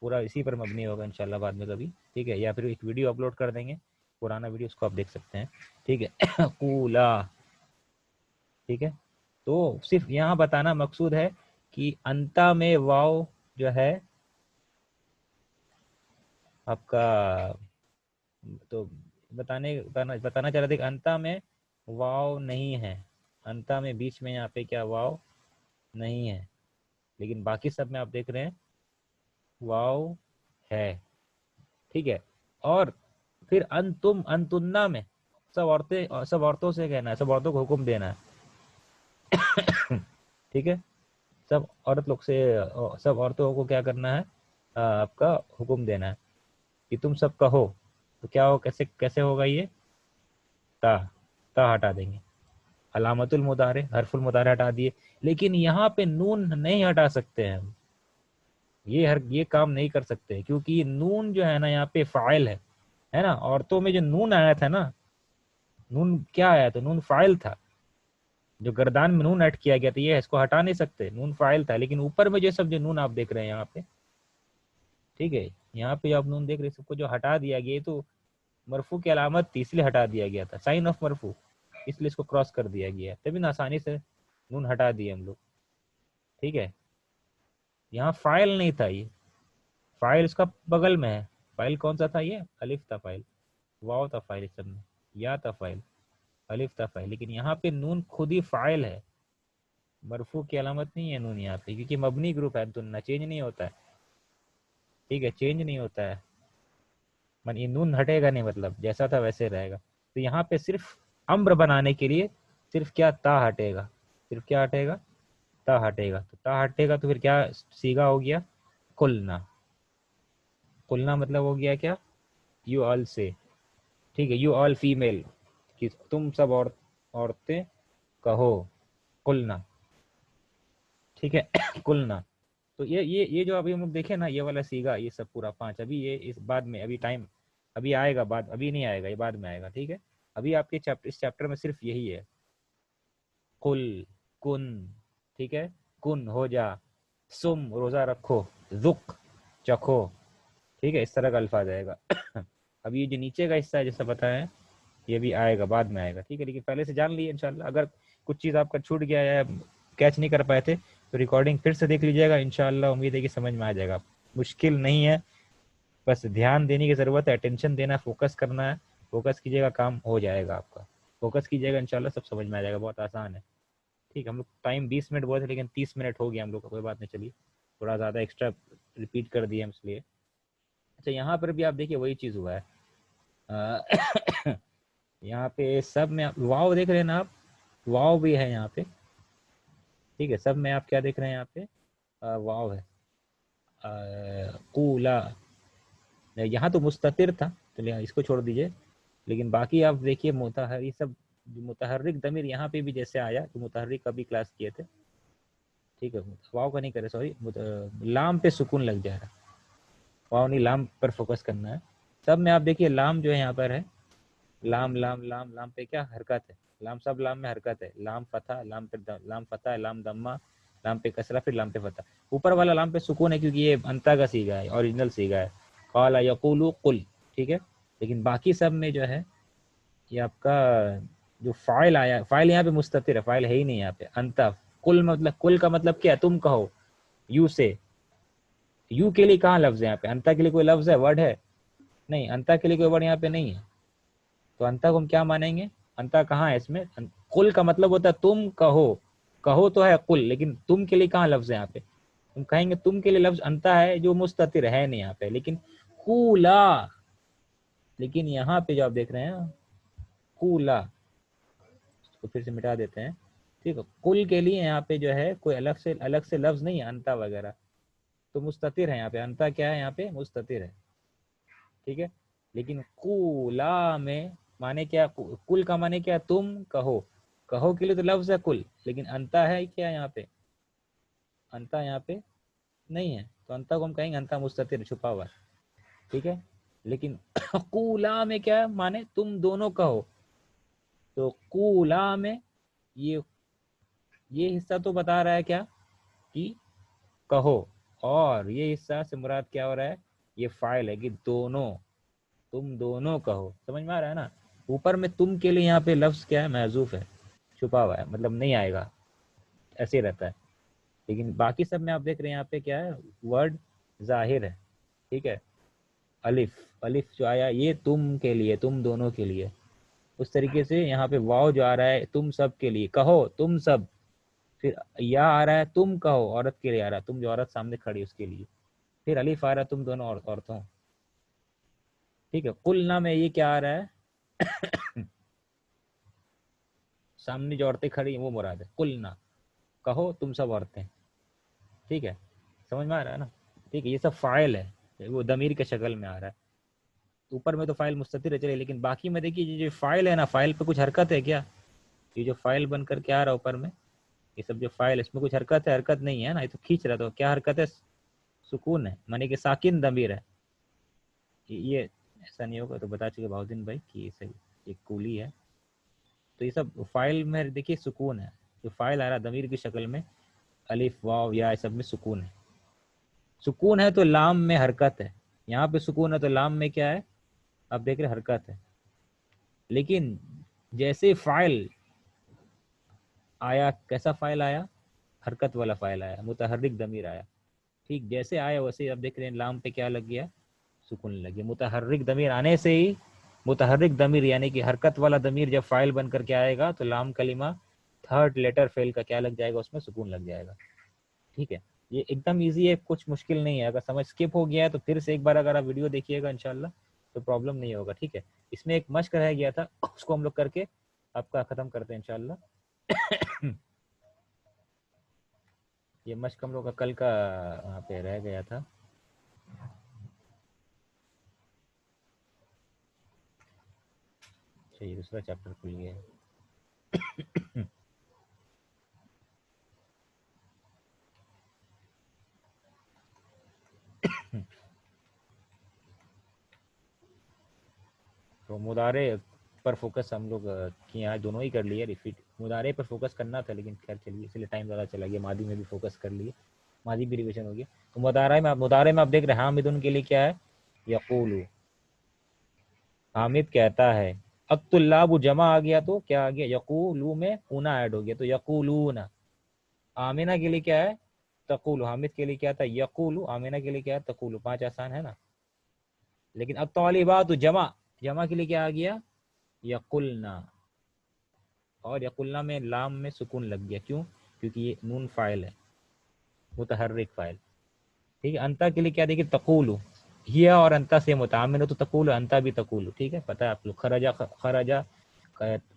پورا اسی پر مبنی ہوگا انشاءاللہ بعد میں کبھی. ٹھیک ہے. یا پھر ایک ویڈیو اپلوڈ کر دیں گے پرانا ویڈیو، اس کو آپ دیکھ سکتے ہیں. ٹھیک ہے. کولا. ٹھیک ہے. تو صرف یہاں بتانا مقصود ہے کہ انتا میں واو جو ہے آپ کا، تو بتانا چاہ رہے تھے کہ انتا میں واو نہیں ہے. انتا میں بیچ میں یہاں پہ کیا واو نہیں ہے، لیکن باقی سب میں آپ دیکھ رہے ہیں واو ہے. ٹھیک ہے. اور پھر انتم انتنا میں سب عورتوں سے کہنا ہے، سب عورتوں کو حکم دینا ہے. ٹھیک ہے. سب عورتوں کو کیا کرنا ہے؟ آپ کا حکم دینا ہے کہ تم سب کہو. تو کیا ہو، کیسے ہوگا یہ؟ تا ہٹا دیں گے. علامت المضارع حرف المضارع ہٹا دیے، لیکن یہاں پہ نون نہیں ہٹا سکتے ہیں ہم. یہ کام نہیں کر سکتے کیونکہ یہ نون جو ہے نا یہاں پہ فاعل ہے نا. عورتوں میں جو نون آیا تھا نا، نون کیا آیا تھا؟ نون فاعل تھا. جو گردان میں نون ایڈ کیا گیا تھا یہ اس کو ہٹا نہیں سکتے، نون فاعل تھا. لیکن اوپر میں جو سب جو نون آپ دیکھ رہے ہیں یہاں پہ، ٹھیک ہے، یہاں پہ جو آپ نون دیکھ رہے ہیں سب کو جو ہٹا دیا گیا تو مرفوع کی علامت تھی اس لیے ہٹا دیا گیا تھا، سائن آف مرفوع، اس لیے اس کو کراس کر دیا گیا ہے. تبھی نا آسانی سے نون ہٹا دیے ہم لوگ. ٹھیک ہے. یہاں فاعل نہیں تھا، یہ فاعل اس کا بغل میں ہے. فاعل کون سا تھا؟ یہ الف تھا فاعل، واو تھا فاعل، سب میں یا تھا فاعل، الف تھا فاعل. لیکن یہاں پہ نون خود ہی فاعل ہے، مرفوع کی علامت نہیں ہے نون یہاں پہ، کیونکہ مبنی گروپ ہے تو نہ چینج نہیں ہوتا ہے. ٹھیک ہے. چینج نہیں ہوتا ہے، یہ نون ہٹے گا نہیں، مطلب جیسا تھا ویسے رہے گا. تو یہاں پہ صرف امر بنانے کے لیے صرف کیا تا ہٹے گا، صرف کیا ہٹے گا؟ تا ہٹے گا. تو تا ہٹے گا تو پھر کیا سیگا ہو گیا؟ قلنا. قلنا مطلب ہو گیا کیا؟ یو آل سے. ٹھیک ہے. یو آل فیمیل، کہ تم سب عورتیں کہو قلنا. ٹھیک ہے. قلنا. تو یہ جو ابھی ہم لوگ دیکھیں نا، یہ والا سیگا، یہ سب پورا 5 ابھی یہ اس بعد میں ابھی ٹائم ابھی آئے گا، بعد ابھی نہیں آئے گا، یہ بعد میں آئے گا. ٹھیک ہے. ابھی آپ کے اس چیپٹر میں صرف یہی ہے، قل کن. ٹھیک ہے. کن ہو جا، سم روزہ رکھو، ذق چکھو. ٹھیک ہے. اس طرح کا الفاظ آئے گا. اب یہ جو نیچے کا حصہ ہے جیسا بتایا یہ بھی آئے گا، بعد میں آئے گا. ٹھیک ہے. لیکن پہلے سے جان لیے انشاءاللہ. اگر کچھ چیز آپ کا چھوٹ گیا یا کیچ نہیں کر پائے تھے تو ریکارڈنگ پھر سے دیکھ لیجیے گا انشاءاللہ. امید ہے کہ سمجھ میں آ جائے گا. مشکل نہیں ہے، بس دھیان دینے کی ضرورت ہے، اٹینشن دینا ہے، فوکس کرنا ہے. فوکس کیجیے گا کام ہو جائے گا آپ کا. فوکس کیجیے گا انشاءاللہ سب سمجھ میں آ جائے گا. بہت آسان ہے. ٹھیک ہے. ہم لوگ ٹائم 20 منٹ بولے تھے لیکن 30 منٹ ہو گیا ہم لوگ کا. کوئی بات نہیں، چلیے تھوڑا زیادہ ایکسٹرا ریپیٹ کر دیے ہم اس لیے. اچھا یہاں پر بھی آپ دیکھیے وہی چیز ہوا ہے. یہاں پہ سب میں واو دیکھ رہے ہیں نا آپ، واو بھی ہے یہاں پہ. ٹھیک ہے. سب میں آپ کیا دیکھ رہے ہیں یہاں پہ؟ واو ہے قولا، یہاں تو مستتر تھا تو اس کو چھوڑ دیجئے، لیکن باقی آپ دیکھیے یہ سب متحرک ضمیر یہاں پہ بھی جیسے آیا تو متحرک کا بھی کلاس کیے تھے، ٹھیک ہے، واو کا نہیں کرے سوری، لام پہ سکون لگ جائے گا، واو نہیں لام پر فوکس کرنا ہے سب میں۔ آپ دیکھیے لام جو ہے یہاں پر ہے، لام لام لام لام پہ کیا حرکت ہے، لام سب لام میں حرکت ہے، لام فتح، لام پہ لام فتح ہے، لام دمہ، لام پہ کسرہ، پھر لام پہ فتح، اوپر والا لام پہ سکون ہے کیونکہ یہ انتا کا سیگا ہے، اوریجنل سیگا ہے، قال یقول قل، ٹھیک ہے، لیکن باقی سب میں جو ہے یہ آپ کا جو فاعل آیا، فاعل یہاں پہ مستتر ہے، فاعل ہے ہی نہیں یہاں پہ، انتا، کل مطلب، کل کا مطلب کیا ہے، تم کہو، یو سے، یو کے لیے کہاں لفظ ہے یہاں پہ، انتا کے لیے کوئی لفظ ہے، ورڈ ہے نہیں، انتا کے لیے کوئی ورڈ یہاں پہ نہیں ہے، تو انتا کو ہم کیا مانیں گے، انتا کہاں ہے اس میں، قل کا مطلب ہوتا ہے تم کہو، کہو تو ہے قل، لیکن تم کے لیے کہاں لفظ ہے یہاں پہ، تم کہیں گے تم کے لیے لفظ انتا ہے جو مستتر ہے نہیں یہاں پہ، لیکن قولا، لیکن یہاں پہ جو آپ دیکھ رہے ہیں قولا، اس کو پھر سے مٹا دیتے ہیں، ٹھیک ہے، قل کے لیے یہاں پہ جو ہے کوئی الگ سے لفظ نہیں ہے انتا وغیرہ، تو مستتر ہے یہاں پہ، انتا کیا ہے یہاں پہ مستتر ہے، ٹھیک ہے، لیکن قولا میں مانے کیا، کل کا مانے کیا، تم کہو، کہو کے لیے تو لفظ ہے کل، لیکن انتا ہے کیا یہاں پہ، انتا یہاں پہ نہیں ہے، تو انتا کو ہم کہیں گے انتا مستتر چھپا ہوا ہے، ٹھیک ہے، لیکن قولا میں کیا مانے، تم دونوں کہو، تو قولا میں یہ حصہ تو بتا رہا ہے کیا کہ کہو، اور یہ حصہ سے مراد کیا ہو رہا ہے، یہ فاعل ہے کہ دونوں، تم دونوں کہو، سمجھ میں آ رہا ہے نا، اوپر میں تم کے لیے یہاں پہ لفظ کیا ہے، محذوف ہے، چھپا ہوا ہے، مطلب نہیں آئے گا، ایسے رہتا ہے، لیکن باقی سب میں آپ دیکھ رہے ہیں یہاں پہ کیا ہے، ورڈ ظاہر ہے، ٹھیک ہے، الف، الف جو آیا یہ تم کے لیے، تم دونوں کے لیے، اس طریقے سے یہاں پہ واو جو آ رہا ہے تم سب کے لیے، کہو تم سب، پھر یا آ رہا ہے تم کہو، عورت کے لیے آ رہا ہے، تم جو عورت سامنے کھڑی اس کے لیے، پھر الف آ رہا ہے تم دونوں عورتوں، ٹھیک ہے، قلنا میں یہ کیا آ رہا ہے سامنے جو عورتیں کھڑی ہیں وہ مراد ہے، قلنا، کہو تم سب عورتیں، ٹھیک ہے، سمجھ میں آ رہا ہے نا، ٹھیک ہے، یہ سب فاعل ہے، وہ ضمیر کے شکل میں آ رہا ہے، اوپر میں تو فاعل مستتر ہے چلے، لیکن باقی میں دیکھیے یہ جو فاعل ہے نا، فاعل پہ کچھ حرکت ہے کیا، یہ جو فاعل بن کر کے آ رہا ہے اوپر میں، یہ سب جو فاعل اس میں کچھ حرکت ہے، حرکت نہیں ہے نا، یہ تو کھینچ رہا، تو کیا حرکت ہے، سکون ہے، معنی کہ ساکن ضمیر ہے، یہ ایسا نہیں ہوگا تو بتا چکے بہاؤالدین بھائی کہ یہ صحیح ایک کولی ہے، تو یہ سب فاعل میں دیکھیے سکون ہے، جو فاعل آ رہا ہے ضمیر کی شکل میں، الف واو یا سب میں سکون ہے، سکون ہے تو لام میں حرکت ہے، یہاں پہ سکون ہے تو لام میں کیا ہے، آپ دیکھ رہے حرکت ہے، لیکن جیسے فاعل آیا، کیسا فاعل آیا، حرکت والا فاعل آیا، متحرک ضمیر آیا، ٹھیک، جیسے آیا ویسے آپ دیکھ رہے ہیں لام پہ کیا لگ گیا، سکون لگ گیا، متحرک ضمیر آنے سے ہی، متحرک ضمیر یعنی کہ حرکت والا ضمیر جب فاعل بن کر کے آئے گا تو لام کلمہ تھرڈ لیٹر فعل کا کیا لگ جائے گا، اس میں سکون لگ جائے گا، ٹھیک ہے، یہ ایک دم ایزی ہے، کچھ مشکل نہیں ہے، اگر سمجھ اسکپ ہو گیا ہے تو پھر سے ایک بار اگر آپ ویڈیو دیکھیے گا انشاءاللہ تو پرابلم نہیں ہوگا، ٹھیک ہے، اس میں ایک مشق رہ گیا تھا، اس کو ہم لوگ کر کے آپ کا ختم کرتے ہیں انشاءاللہ یہ مشق ہم لوگ کا کل کا وہاں پہ رہ گیا تھا، یہ دوسرا چیپٹر کھل گیا ہے تو مضارع پر فوکس ہم لوگ کیے ہیں، دونوں ہی کر لیے ریپیٹ، مضارع پر فوکس کرنا تھا لیکن خیر چلیے اس لیے ٹائم زیادہ چلا گیا، ماضی میں بھی فوکس کر لیے، ماضی بھی ریویژن ہو گیا، تو مضارع میں آپ دیکھ رہے ہیں حامد کے لیے کیا ہے، یقول، حامد کہتا ہے، اب طلاب جمع آ گیا تو کیا آ گیا، یقولو میں اونا ایڈ ہو گیا تو یقولون، آمینہ کے لیے کیا ہے، تقول، حامد کے لیے کیا تھا، یقول، آمینہ کے لیے کیا ہے، تقول، 5 آسان ہے نا، لیکن اب طالبات جمع کے لیے کیا آ گیا، یقلنا، اور یقلنا میں لام میں سکون لگ گیا، کیوں، کیونکہ یہ نون فاعل ہے، متحرک فاعل، ٹھیک ہے، انتا کے لیے کیا دیکھیے، تقولو، ہی اور انتا سے متعامل ہو تو تقولو، انتا بھی تقولو، ٹھیک ہے، پتہ ہے آپ لوگ، خرجا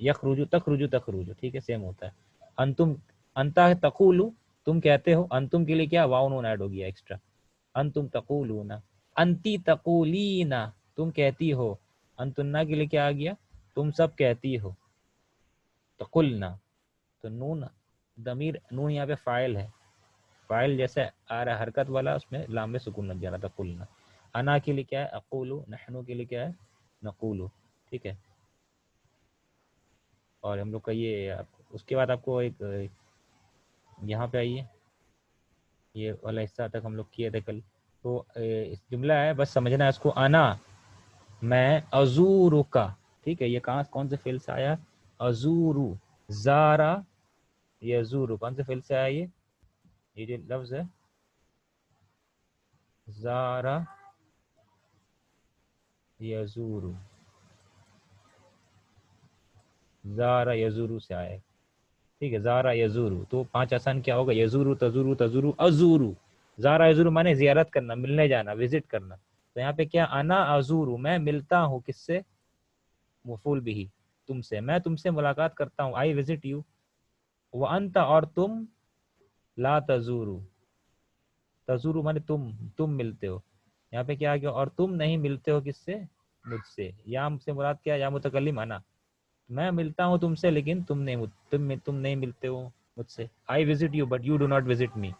یخرجو تخرجو، ٹھیک ہے، سیم ہوتا ہے، انتم، انتا ہے تقولو، تم کہتے ہو، انتم کے لیے کیا واو نون ایڈ ہو گیا ایکسٹرا، انتم تقولون، انتی تقولین تم کہتی ہو، انتنا کے لیے کیا آ گیا، تم سب کہتی ہو، تقلنا تو نون ضمیر، نون یہاں پہ فاعل ہے، فاعل جیسے آ رہا ہے حرکت والا، اس میں لام میں سکون لگ جانا تھا، قلنا۔ انا کے لیے کیا ہے اقولو، نحنو کے لیے کیا ہے نقولو، ٹھیک ہے۔ اور ہم لوگ کا یہ اس کے بعد آپ کو ایک یہاں پہ آئیے، یہ والا حصہ تک ہم لوگ کیے تھے کل، تو جملہ ہے بس سمجھنا ہے اس کو، انا میں، ازورو کا، ٹھیک ہے، یہ کہاں کون سے فعل سے آیا، ازورو، زارا یزورو، کون سے فعل سے آیا یہ جو لفظ ہے زارا یزورو، زارا یزورو سے آئے، ٹھیک ہے، زارا یزورو، تو 5 آسان کیا ہوگا، یزورو تزورو تزورو ازورو، زارا یزورو مانے زیارت کرنا، ملنے جانا، وزٹ کرنا، تو یہاں پہ کیا، انا ازورو میں ملتا ہوں، کس سے، مفعول بھی، تم سے، میں تم سے ملاقات کرتا ہوں، آئی وزٹ یو، وانت اور تم، لا تزورو، تزورو مانے تم ملتے ہو، یہاں پہ کیا گیا، اور تم نہیں ملتے ہو کس سے، مجھ سے، یا سے مراد کیا، یا متکلم انا، میں ملتا ہوں تم سے لیکن تم نہیں ملتے ہو مجھ سے، I visit you but you do not visit me,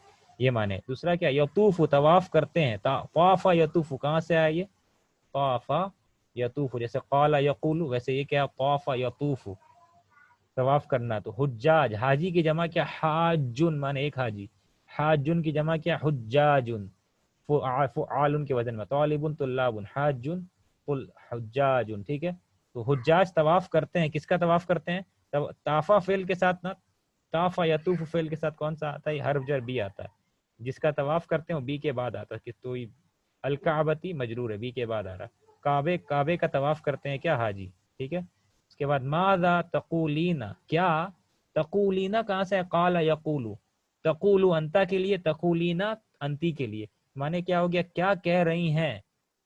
یہ مانے۔ دوسرا کیا، یطوف طواف کرتے ہیں، طافا یطوف کہاں سے آئے، یہ طافا یطوف، جیسے قال یقول، ویسے یہ کیا، طافا یطوف، طواف کرنا، تو حجاج، حاجی کی جمع کیا، حاجن مانے ایک حاجی، حاجن کی جمع کیا، حجاجن، فعال کے وزن میں، طالب طلاب، حاجن حجاجن، ٹھیک ہے۔ تو حجاج طواف کرتے ہیں، کس کا طواف کرتے ہیں، طافا فعل کے ساتھ نا، طافا یطوف فعل کے ساتھ کون سا آتا ہے، حرف جر بی آتا ہے، جس کا طواف کرتے ہیں وہ بی کے بعد آتا ہے، تو الکعبتی مجرور ہے، بی کے بعد آ رہا، کعبے کا طواف کرتے ہیں کیا، حاجی، ٹھیک ہے۔ اس کے بعد ماذا تقولین، کیا، تقولین کہاں سے، قال یقولو، تقولو انتا کے لیے، تقولین انتی کے لیے، مانے کیا ہو گیا، کیا کہہ رہی ہیں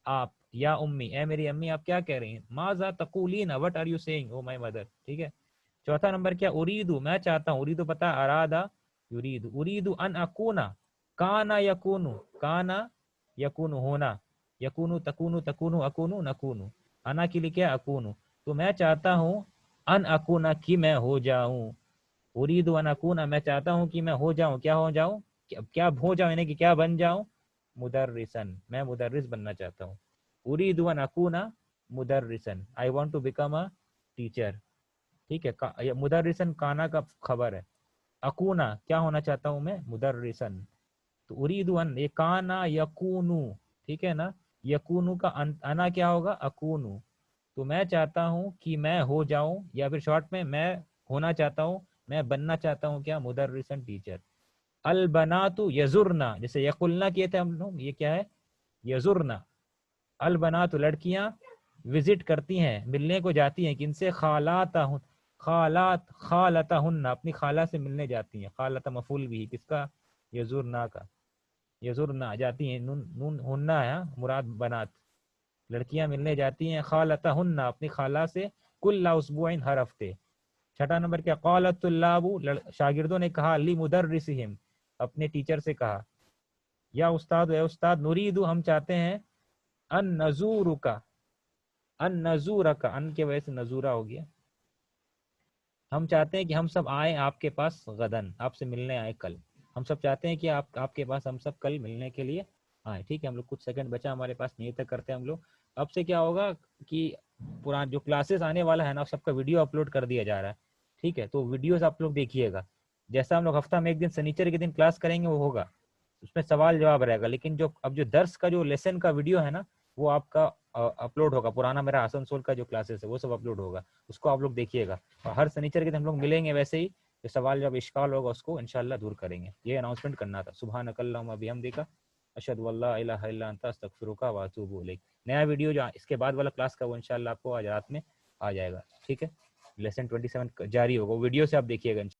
آپ، یا امی، اے میری امی آپ کیا کہہ رہی ہیں، ماذا تقولین what are you saying oh my mother, ٹھیک ہے۔ چوتھا نمبر کیا، اریدو میں چاہتا ہوں، اریدو پتا، ارادہ یرید، اریدو ان اکونا، کانا یکونو، کانا یکونو ہونا، یکونو تکونو تکونو اکونو نکونو، انا کے لیے کیا، اکونو، تو میں چاہتا ہوں ان اکونا کہ میں ہو جاؤں، اريد ان اكون میں چاہتا ہوں کہ میں ہو جاؤں، کیا ہو جاؤں، کیا ہو جاؤں یعنی کہ کیا بن جاؤں، مدرسن، میں مدرس بننا چاہتا ہوں، اريد ان اكون مدرسن، I want to become a teacher، ٹھیک ہے، مدرسن کانا کا خبر ہے، اکونا کیا ہونا چاہتا ہوں میں، مدرسن، تو اريد ان، یہ کانا یکونو، ٹھیک ہے نا، یکونو کا انا کیا ہوگا، اکونو، تو میں چاہتا ہوں کہ میں ہو جاؤں، یا پھر شارٹ میں ہونا چاہتا ہوں، میں بننا چاہتا ہوں کیا، مدرسن ٹیچر۔ البنات یزرنا، جیسے یقلنا کیے تھے ہم لوگ، یہ کیا ہے، یزرنا، البنات لڑکیاں وزٹ کرتی ہیں، ملنے کو جاتی ہیں، کن سے، خالاتہن اپنی خالہ سے ملنے جاتی ہیں، خالہ مفعول بھی کس کا، یزرنا کا، یزرنا جاتی ہیں، نون ہننا ہے مراد بنات، لڑکیاں ملنے جاتی ہیں، خالتہن اپنی خالہ سے، کل اسبوع ہر ہفتے۔ چھٹا نمبر کیا، قال الطلاب شاگردوں نے کہا، لمدرسہم اپنے ٹیچر سے کہا، یا استاد، اے استاد، نرید ہم چاہتے ہیں، ان نزورک، ان نزورک، ان کے وجہ سے نزورہ ہو گیا، ہم چاہتے ہیں کہ ہم سب آئیں آپ کے پاس، غدن آپ سے ملنے آئے کل، ہم سب چاہتے ہیں کہ آپ کے پاس ہم سب کل ملنے کے لیے آئیں، ٹھیک ہے۔ ہم لوگ کچھ سیکنڈ بچا ہمارے پاس، نہیں تک کرتے ہیں ہم لوگ، اب سے کیا ہوگا کہ پرانا جو کلاسز آنے والا ہے نا، سب کا ویڈیو اپلوڈ کر دیا جا رہا ہے، ٹھیک ہے، تو ویڈیوز آپ لوگ دیکھیے گا، جیسا ہم لوگ ہفتہ میں ایک دن سنیچر کے دن کلاس کریں گے وہ ہوگا، اس میں سوال جواب رہے گا، لیکن جو اب جو درس کا جو لیسن کا ویڈیو ہے نا، وہ آپ کا اپلوڈ ہوگا، پرانا میرا آسنسول کا جو کلاسز ہے وہ سب اپلوڈ ہوگا، اس کو آپ لوگ دیکھیے گا، اور ہر سنیچر کے دن ہم لوگ ملیں گے، ویسے ہی جو سوال جب اشکال ہوگا اس کو انشاءاللہ دور کریں گے، یہ اناؤنسمنٹ کرنا تھا۔ سبحانک اللہم و بحمدک، اشہد ان لا الہ الا انت، استغفرک و اتوب الیک۔ نیا ویڈیو جو اس کے بعد والا کلاس کا وہ انشاءاللہ آپ کو آج رات میں آ جائے گا، ٹھیک ہے، لیسن 27 جاری ہوگا، ویڈیو سے آپ دیکھیے گا انشاءاللہ۔